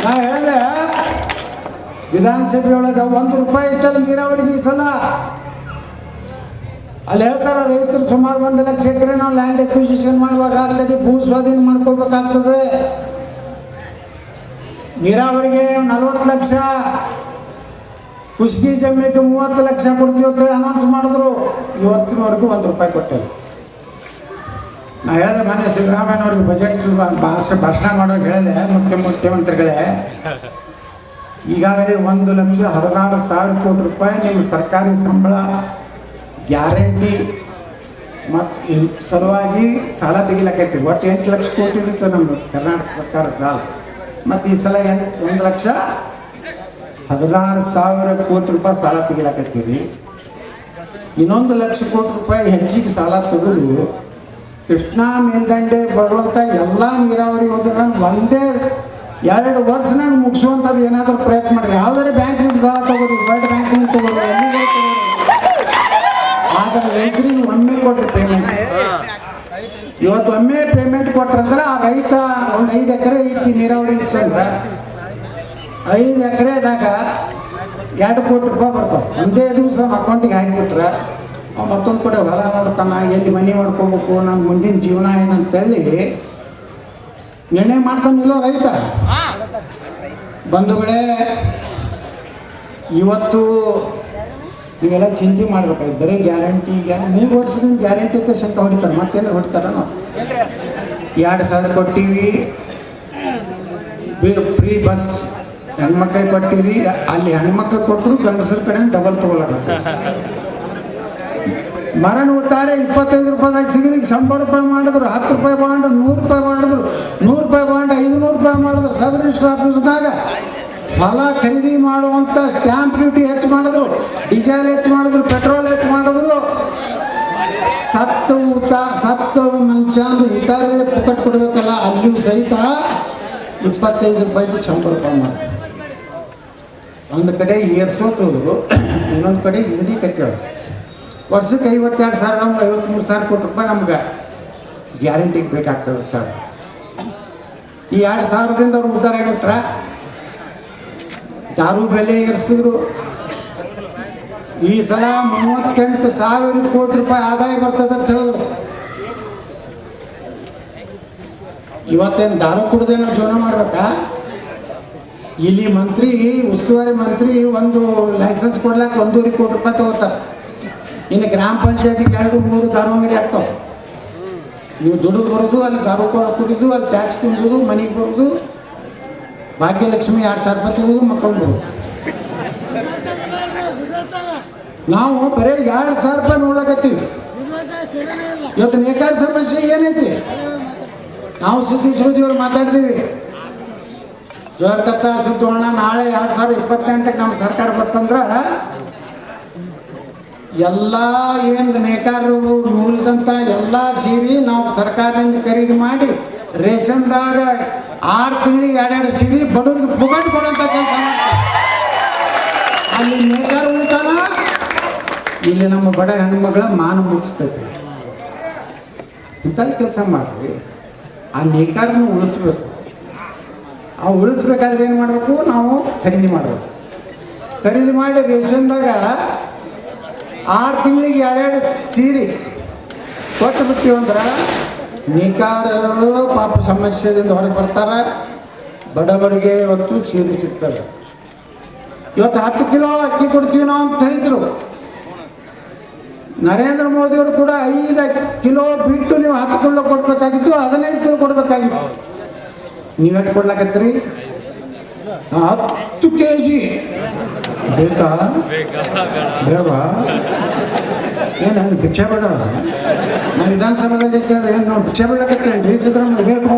ನಾ ಹೇಳಿದೆ ವಿಧಾನಸಭೆ ಒಳಗೆ ₹1 ಇಟ್ಟಲ್ಲಿ ನೀರಾವರಿಗೆ ಈ ಸಲ. ಅಲ್ಲಿ ಹೇಳ್ತಾರೆ ರೈತರು ಸುಮಾರು 1 ಲಕ್ಷ ಎಕರೆ ನಾವು ಲ್ಯಾಂಡ್ ಎಕ್ವಿಸಿಷನ್ ಮಾಡಬೇಕಾಗ್ತದೆ, ಭೂ ಸ್ವಾಧೀನ ಮಾಡ್ಕೋಬೇಕಾಗ್ತದೆ. ನೀರಾವರಿಗೆ 40 ಲಕ್ಷ, ಕುಸ್ಗಿ ಜಮೀನಿಗೆ 30 ಲಕ್ಷ ಕೊಡ್ತೀವಿ ಅಂತೇಳಿ ಅನೌನ್ಸ್ ಮಾಡಿದ್ರು. ಇವತ್ತಿನವರೆಗೂ ₹1 ಕೊಟ್ಟಿಲ್ಲ. ನಾ ಹೇಳಿದೆ ಮೊನ್ನೆ ಸಿದ್ದರಾಮಯ್ಯನವ್ರಿಗೆ ಬಜೆಟ್ ಭಾಷಣ ಮಾಡೋಕೆ ಹೇಳಿದೆ, ಮುಖ್ಯಮಂತ್ರಿಗಳೇ ಈಗಾಗಲೇ ₹1,16,000 ಕೋಟಿ ನಿಮ್ಮ ಸರ್ಕಾರಿ ಸಂಬಳ ಗ್ಯಾರಂಟಿ ಮತ್ತು ಈ ಸಲುವಾಗಿ ಸಾಲ ತೆಗಿಲಕ್ಕೈತಿ. ಒಟ್ಟು 8 ಲಕ್ಷ ಕೋಟಿ ಇರುತ್ತೆ ನಮ್ಮ ಕರ್ನಾಟಕ ಸರ್ಕಾರ ಸಾಲ. ಮತ್ತು ಈ ಸಲ ₹1,16,000 ಕೋಟಿ ಸಾಲ ತೆಗಿಲಕ್ಕತ್ತೀರಿ. ಇನ್ನೊಂದು ₹1,00,000 ಕೋಟಿ ಹೆಚ್ಚಿಗೆ ಸಾಲ ತೆಗೆದು ಕೃಷ್ಣಾ ಮೇಲ್ದಂಡೆ ಬರುವಂಥ ಎಲ್ಲ ನೀರಾವರಿ ಯೋಜನೆಗಳನ್ನು ಒಂದೇ 2 ವರ್ಷನಾಗ ಮುಗಿಸುವಂಥದ್ದು ಏನಾದರೂ ಪ್ರಯತ್ನ ಮಾಡಿರಿ. ಯಾವುದಾದ್ರೆ ಬ್ಯಾಂಕ್ನಿಂದ ಸಾಲ ತಗೋರಿ, ವರ್ಲ್ಡ್ ಬ್ಯಾಂಕ್ನಿಂದ ತಗೋರಿ, ಎಲ್ಲಿಗೆ ತಗೋರಿ. ಆದರೆ ರೈತರಿಗೆ ಒಮ್ಮೆ ಕೊಡ್ರಿ ಪೇಮೆಂಟ್. ಇವತ್ತು ಒಮ್ಮೆ ಪೇಮೆಂಟ್ ಕೊಟ್ರಂದ್ರೆ ಆ ರೈತ ಒಂದು 5 ಎಕರೆ ಐತಿ ನೀರಾವರಿ ಇತ್ತಂದ್ರೆ 5 ಎಕರೆದಾಗ ₹2 ಕೋಟಿ ಬರ್ತಾವೆ. ಒಂದೇ ದಿವಸ ಅಕೌಂಟಿಗೆ ಹಾಕಿಬಿಟ್ರೆ ಮತ್ತೊಂದು ಕಡೆ ಹೊಲ ನೋಡ್ತಾನೆ, ಎಲ್ಲಿ ಮನೆ ಮಾಡ್ಕೋಬೇಕು, ನನ್ನ ಮುಂದಿನ ಜೀವನ ಏನಂತೇಳಿ ನಿರ್ಣಯ ಮಾಡ್ತಾನಿಲ್ಲೋ ರೈತ. ಬಂಧುಗಳೇ, ಇವತ್ತು ನೀವೆಲ್ಲ ಚಿಂತೆ ಮಾಡ್ಬೇಕಾಯ್ತು. ಬರೀ ಗ್ಯಾರಂಟಿ 3 ವರ್ಷದಿಂದ ಗ್ಯಾರಂಟಿ ಅಂತ ಶಂಕ ಹೊಡಿತಾರೆ, ಮತ್ತೇನು ಹೊಡಿತಾರ? ನಾವು 2,000 ಕೊಟ್ಟಿವಿ, ಫ್ರೀ ಬಸ್ ಹೆಣ್ಮಕ್ಳಿಗೆ ಕೊಟ್ಟಿರಿ. ಅಲ್ಲಿ ಹೆಣ್ಮಕ್ಳು ಕೊಟ್ಟರು ಗಂಡಸರ ಕಡೆ ಡಬಲ್ ತೊಗೊಳಕತ್ತೆ. ಮರಣ ಉತ್ತಾರೆ ₹25ದಾಗ ಸಿಗೋದಕ್ಕೆ ₹100 ಮಾಡಿದ್ರು, ₹10 ಬಾಂಡ್, ₹100 ಮಾಡಿದ್ರು, ₹100 ಬಾಂಡ್, ₹500 ಮಾಡಿದ್ರು. ಸಬ್ ರಿಜಿಸ್ಟರ್ ಆಫೀಸ್ನಾಗ ಹೊಲ ಖರೀದಿ ಮಾಡುವಂಥ ಸ್ಟ್ಯಾಂಪ್ ಡ್ಯೂಟಿ ಹೆಚ್ಚು ಮಾಡಿದ್ರು, ಡೀಸೆಲ್ ಹೆಚ್ಚು ಮಾಡಿದ್ರು, ಪೆಟ್ರೋಲ್ ಹೆಚ್ಚು ಮಾಡಿದ್ರು. ಸತ್ತು ಮನುಷ್ಯ ಅಂದ್ರೆ ಉತ್ತಾರೆ ಪುಕ್ಕಟ್ ಕೊಡಬೇಕಲ್ಲ, ಅಲ್ಲಿಯೂ ಸಹಿತ ₹25 ₹100 ಮಾಡಿದ್ರು. ಒಂದು ಕಡೆ ಏರ್ಸೋತೋದ್ರು, ಇನ್ನೊಂದು ಕಡೆ ಇದನ್ನೇ ಕಟ್ಟೋದು. ವರ್ಷಕ್ಕೆ 52,000 ನಮ್ಗೆ 53,000 ಕೋಟಿ ನಮ್ಗೆ ಗ್ಯಾರಂಟಿಗೆ ಬೇಕಾಗ್ತದೆ ಚಾರ್ಜ್. ಈ 2,000ದಿಂದ ಅವ್ರು ಉದ್ಧಾರ ಆಗಿಬಿಟ್ರೆ ದಾರು ಬೆಲೆ ಏರಿಸಿದ್ರು. ಈ ಸಲ 38,000 ಕೋಟಿ ಆದಾಯ ಬರ್ತದೆ ಅಂತ ಹೇಳಿದ್ರು. ಇವತ್ತೇನು ದಾರು ಕುಡ್ದೆ ನಾವು ಜೀವನ ಮಾಡ್ಬೇಕಾ? ಇಲ್ಲಿ ಮಂತ್ರಿ, ಉಸ್ತುವಾರಿ ಮಂತ್ರಿ ಒಂದು ಲೈಸೆನ್ಸ್ ಕೊಡ್ಲಿಕ್ಕೆ ₹1.5 ಕೋಟಿ ತಗೋತಾರೆ. ಇನ್ನು ಗ್ರಾಮ ಪಂಚಾಯತಿಗೆ 2-3 ದಾರು ಅಂಗಡಿ ಆಗ್ತಾವೆ. ನೀವು ದುಡಿದು ಬರೋದು, ಅಲ್ಲಿ ದಾರು ಕುಡಿದು, ಅಲ್ಲಿ ಟ್ಯಾಕ್ಸ್ ತುಂಬೋದು, ಮನೆಗೆ ಬರೋದು, ಭಾಗ್ಯಲಕ್ಷ್ಮಿ ₹2,000 ತೆಗೆದು ಮಕ್ಕಳು ಬರೋದು. ನಾವು ಬರೀ ₹2,000 ನೋಡ್ಲಕತ್ತೀವಿ. ಇವತ್ತು ನೇಕಾರ ಸಮಸ್ಯೆ ಏನೈತಿ? ನಾವು ಸಿದ್ದೇಶ್ವರಜಿಯವರು ಮಾತಾಡ್ತೀವಿ, ಜೋರ್ಕತ್ತ ಸಿದ್ದೋಣ ನಾಳೆ 2028ಕ್ಕೆ ನಮ್ಮ ಸರ್ಕಾರ ಬರ್ತಂದ್ರೆ ಎಲ್ಲ ಏನು ನೇಕಾರರು ಮೂಲದಂಥ ಎಲ್ಲ ಸೀರೆ ನಾವು ಸರ್ಕಾರದಿಂದ ಖರೀದಿ ಮಾಡಿ ರೇಷನ್ದಾಗ 6 ತಿಂಗಳಿಗೆ 2 ಸೀರೆ ಬಡವ್ರಿಗೆ ಪುಗಟ್ ಕೊಡುವಂಥ ಕೆಲಸ ಮಾಡ್ತಾರೆ. ಅಲ್ಲಿ ನೇಕಾರ ಉಳಿತಾನ, ಇಲ್ಲಿ ನಮ್ಮ ಬಡ ಹೆಣ್ಮಗಳ ಮಾನ ಮುಗಿಸ್ತೈತಿ. ಇಂಥದ್ದು ಕೆಲಸ ಮಾಡ್ರಿ. ಆ ನೇಕಾರನ್ನು ಉಳಿಸ್ಬೇಕು. ಆ ಉಳಿಸ್ಬೇಕಾದ್ರೆ ಏನು ಮಾಡಬೇಕು? ನಾವು ಖರೀದಿ ಮಾಡಬೇಕು. ಖರೀದಿ ಮಾಡಿ ರೇಷನ್ದಾಗ 6 ತಿಂಗಳಿಗೆ 2 ಸೀರೆ ಕೊಟ್ಟು ಬಿಟ್ಟಿವಿ ಅಂದ್ರೆ ನೇಕಾರರು ಪಾಪ ಸಮಸ್ಯೆದಿಂದ ಹೊರಗೆ ಬರ್ತಾರೆ. ಬಡವರಿಗೆ ಇವತ್ತು ಸೀರೆ ಸಿಗ್ತದೆ. ಇವತ್ತು 10 ಕಿಲೋ ಅಕ್ಕಿ ಕೊಡ್ತೀವಿ ನಾವು ಅಂತ ಹೇಳಿದರು. ನರೇಂದ್ರ ಮೋದಿಯವರು ಕೂಡ 5 ಕಿಲೋ ಬಿಟ್ಟು ನೀವು 10 ಕಿಲೋ ಕೊಡಬೇಕಾಗಿತ್ತು, 15 ಕಿಲೋ ಕೊಡಬೇಕಾಗಿತ್ತು. ನೀವೆಟ್ಟು ಕೊಡ್ಲಾಕತ್ರಿ? 10 kg ಬೇಕಾ ಬೇಡವಾ? ಏನು ಭಿಕ್ಷೆ ಬೇಡ? ನಾವು ವಿಧಾನಸಭೆದಾಗ ಕೇಳಿದೆ, ಏನು ನಾವು ಭಿಕ್ಷೆ ಬೇಡಕತ್ತೇನ್ರಿ ಸಿದ್ದರಾಮಯ್ಯ? ಬೇಕು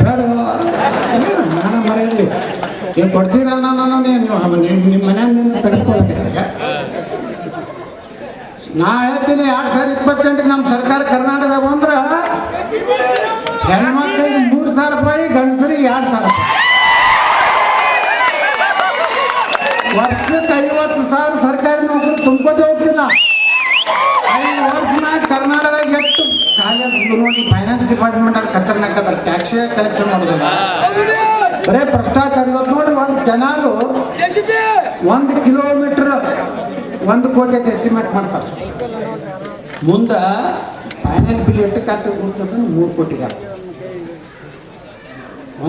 ಬೇಡವಾ? ಏನು ನಾನು ಮರೆಯಲಿ ಏನು ಕೊಡ್ತೀರಾ? ನಾನು ನಿಮ್ಮ ಮನೆಯಿಂದ ತೆಗೆದುಕೊಳ್ಳಕತ್ತೀರ? ನಾ ಹೇಳ್ತೀನಿ 2028ಕ್ಕೆ ನಮ್ಮ ಸರ್ಕಾರ ಕರ್ನಾಟಕದಾಗ ಬಂದ್ರೆ ಹೆಣ್ಮಕ್ಳಿಗೆ ₹3,000, ಗಂಡಸರಿಗೆ ₹2,000. ವರ್ಷಕ್ಕೆ 50,000 ಸರ್ಕಾರಿ ನೌಕರಿ ತುಂಬ್ಕೋತೆ ಹೋಗ್ತಿಲ್ಲ. 5 ವರ್ಷನಾಗ ಕರ್ನಾಟಕದಾಗ ಎಷ್ಟು ಖಾಲಿ ನೋಡಿ. ಫೈನಾನ್ಸ್ ಡಿಪಾರ್ಟ್ಮೆಂಟ್ ಅಲ್ಲಿ ಖತರ್ನಾಕ್ ಟ್ಯಾಕ್ಸೇ ಕಲೆಕ್ಷನ್ ಮಾಡೋದಿಲ್ಲ. ಬರೇ ಭ್ರಷ್ಟಾಚಾರ. ಇವತ್ತು ನೋಡ್ರಿ, ಒಂದು ಕೆನಾಲು 1 ಕಿಲೋಮೀಟ್ರ್ 1 ಕೋಟಿ ಅಂತ ಎಸ್ಟಿಮೇಟ್ ಮಾಡ್ತಾರೆ. ಮುಂದೆ ಫೈನಲ್ ಬಿಲ್ ಎಷ್ಟಕ್ಕೆ ಆಗ್ತದೆ ಕೊಡ್ತದೆ? 3 ಕೋಟಿಗೆ ಆಗ್ತದೆ.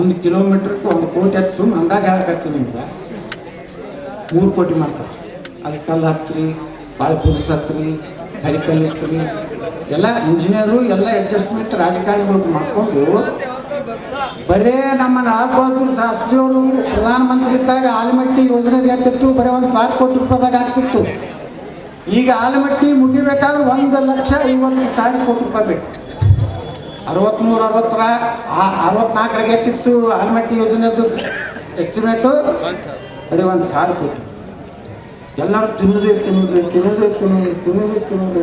1 ಕಿಲೋಮೀಟ್ರಿಗೆ 1 ಕೋಟಿ ಹತ್ತು ಸುಮ್ಮನೆ ಅಂದಾಜು ಹೇಳಕತ್ತೀವಿ ನಿಮ್ಗೆ. 3 ಕೋಟಿ ಮಾಡ್ತಾರೆ. ಅಲ್ಲಿ ಕಲ್ಲು ಹತ್ರಿ, ಭಾಳ ಬಿರುಸು ಹತ್ರಿ, ಕರಿಕಲ್ಲು ಇತ್ರಿ, ಎಲ್ಲ ಇಂಜಿನಿಯರು ಎಲ್ಲ ಅಡ್ಜಸ್ಟ್ಮೆಂಟ್ ರಾಜಕಾರಣಿಗಳು ಮಾಡಿಕೊಂಡು ಬರೇ ನಮ್ಮ ಲಾಲ್ ಬಹದ್ದೂರ್ ಶಾಸ್ತ್ರಿಯವರು ಪ್ರಧಾನಮಂತ್ರಿ ಇದ್ದಾಗ ಆಲಮಟ್ಟಿ ಯೋಜನೆದು ಎಷ್ಟಿತ್ತು? ಬರೀ 1,000 ಕೋಟಿ ರೂಪಾಯಿದಾಗ ಆಗ್ತಿತ್ತು. ಈಗ ಆಲಮಟ್ಟಿ ಮುಗಿಬೇಕಾದ್ರೆ 1,50,000 ಕೋಟಿ ರೂಪಾಯಿ ಬೇಕು. 64 ಎಷ್ಟಿತ್ತು ಆಲಮಟ್ಟಿ ಯೋಜನೆದು ಎಸ್ಟಿಮೇಟು? ಬರೀ 1,000 ಕೋಟಿ. ಎಲ್ಲರೂ ತಿನ್ನೋದು.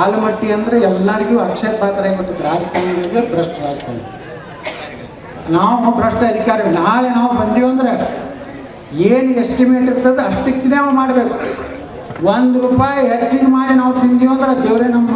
ಆಲಮಟ್ಟಿ ಅಂದರೆ ಎಲ್ಲರಿಗೂ ಅಕ್ಷಯ ಪಾತ್ರ ಆಗಿಬಿಟ್ಟಿತ್ತು. ರಾಜಕಾರಣಿಗಳಿಗೆ ಭ್ರಷ್ಟ ರಾಜಕಾರಣಿ, ನಾವು ಭ್ರಷ್ಟ ಅಧಿಕಾರಿ. ನಾಳೆ ನಾವು ಬಂದೀವಿ ಅಂದ್ರೆ ಏನು ಎಸ್ಟಿಮೇಟ್ ಇರ್ತದೆ ಅಷ್ಟಕ್ಕೆ ನಾವು ಮಾಡಬೇಕು. 1 ರೂಪಾಯಿ ಹೆಚ್ಚಿಗೆ ಮಾಡಿ ನಾವು ತಿಂದೀವಿ ಅಂದ್ರೆ ದೇವರೇ ನಮ್ಮ